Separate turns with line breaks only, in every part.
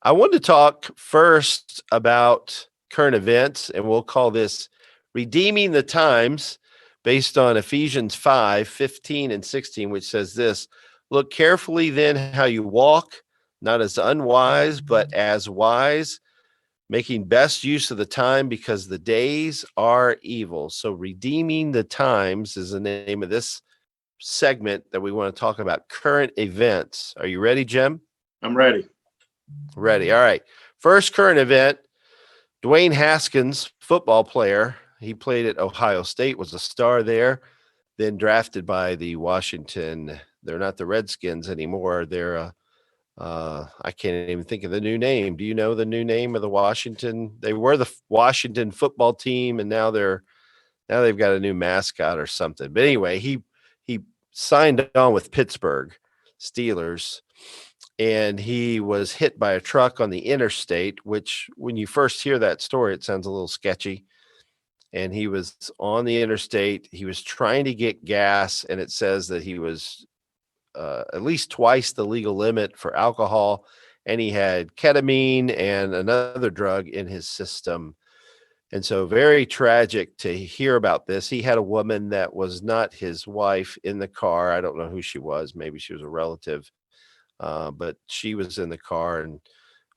I want to talk first about current events, and we'll call this Redeeming the Times based on Ephesians 5:15 and 16, which says this: Look carefully then how you walk, not as unwise, but as wise, making best use of the time because the days are evil. So, Redeeming the Times is the name of this segment that we want to talk about current events. Are you ready, Jim?
I'm ready.
Ready. All right. First current event, Dwayne Haskins, football player. He played at Ohio State, was a star there, then drafted by the Washington. They're not the Redskins anymore. They're, I can't even think of the new name. Do you know the new name of the Washington? They were the Washington football team, and now they've got a new mascot or something. But anyway, he signed on with Pittsburgh Steelers, and he was hit by a truck on the interstate, which when you first hear that story, it sounds a little sketchy. And he was on the interstate. He was trying to get gas, and it says that he was at least twice the legal limit for alcohol, and he had ketamine and another drug in his system. And so very tragic to hear about this. He had a woman that was not his wife in the car. I don't know who she was. Maybe she was a relative. But she was in the car and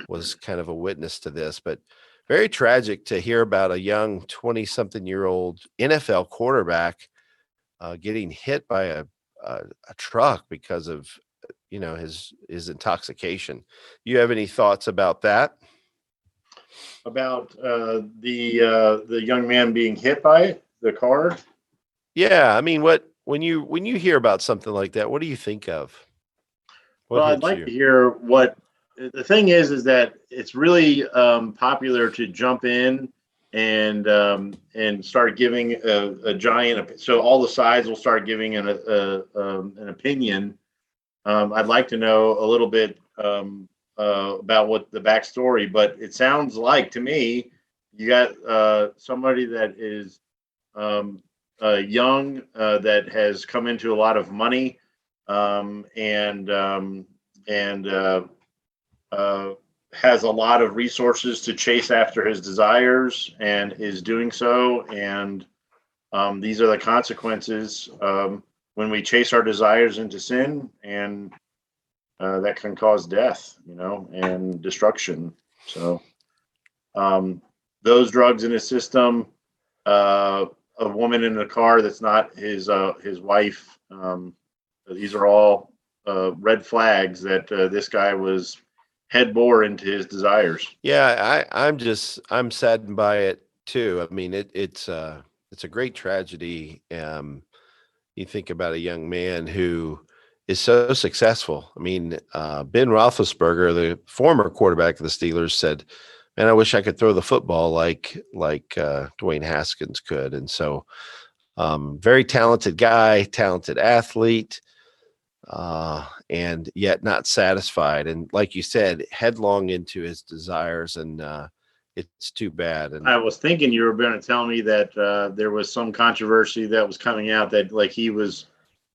was kind of a witness to this. But very tragic to hear about a young 20-something-year-old NFL quarterback getting hit by a truck because of his intoxication. You have any thoughts about that?
About the young man being hit by the car?
Yeah, I mean, when you hear about something like that, what do you think of?
Well, I'd like to hear what the thing is that it's really popular to jump in and start giving a giant. So all the sides will start giving an opinion. I'd like to know a little bit about what the backstory, but it sounds like to me you got somebody that is young that has come into a lot of money. And has a lot of resources to chase after his desires and is doing so. And these are the consequences when we chase our desires into sin, and that can cause death, and destruction. So those drugs in his system, a woman in a car that's not his wife. These are all red flags that this guy was head bore into his desires.
Yeah, I'm saddened by it too. I mean, it's a great tragedy. You think about a young man who is so successful. I mean, Ben Roethlisberger, the former quarterback of the Steelers, said, "Man, I wish I could throw the football like Dwayne Haskins could." And so, very talented guy, talented athlete. And yet not satisfied. And like you said, headlong into his desires. And it's too bad. And
I was thinking you were going to tell me that there was some controversy that was coming out that like he was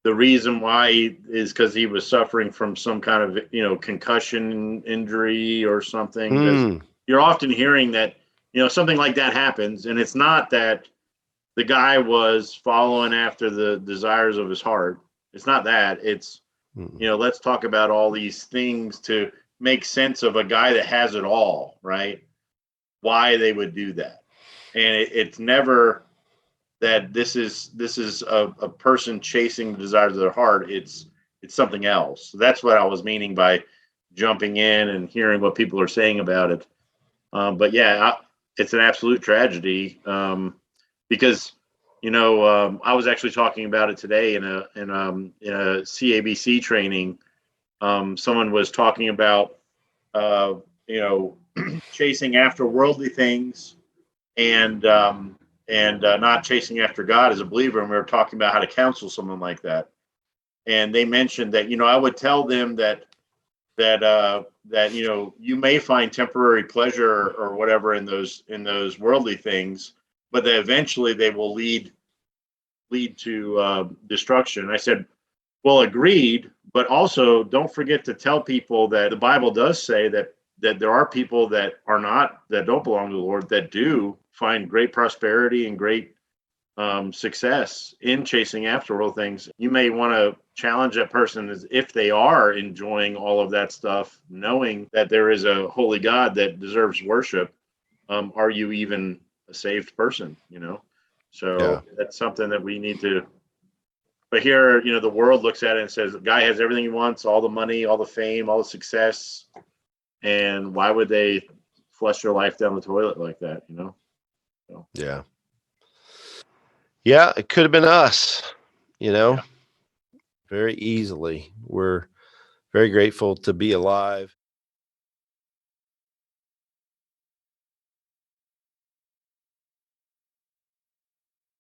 the reason why is because he was suffering from some kind of, concussion injury or something. You're often hearing that, something like that happens. And it's not that the guy was following after the desires of his heart. It's not that. It's, let's talk about all these things to make sense of a guy that has it all, right? Why they would do that. And it's never that this is a person chasing the desires of their heart. It's something else. So that's what I was meaning by jumping in and hearing what people are saying about it. But yeah, it's an absolute tragedy because I was actually talking about it today in a CABC training. Someone was talking about chasing after worldly things and not chasing after God as a believer. And we were talking about how to counsel someone like that. And they mentioned that I would tell them that you may find temporary pleasure or whatever in those worldly things, but that eventually they will lead to destruction. I said, well, agreed, but also don't forget to tell people that the Bible does say that that there are people that don't belong to the Lord that do find great prosperity and great success in chasing after world things. You may want to challenge that person as if they are enjoying all of that stuff, knowing that there is a holy God that deserves worship. Are you even a saved person? So that's something that we need to. But here, the world looks at it and says, the guy has everything he wants, all the money, all the fame, all the success. And why would they flush their life down the toilet like that, So.
Yeah. Yeah, it could have been us, very easily. We're very grateful to be alive.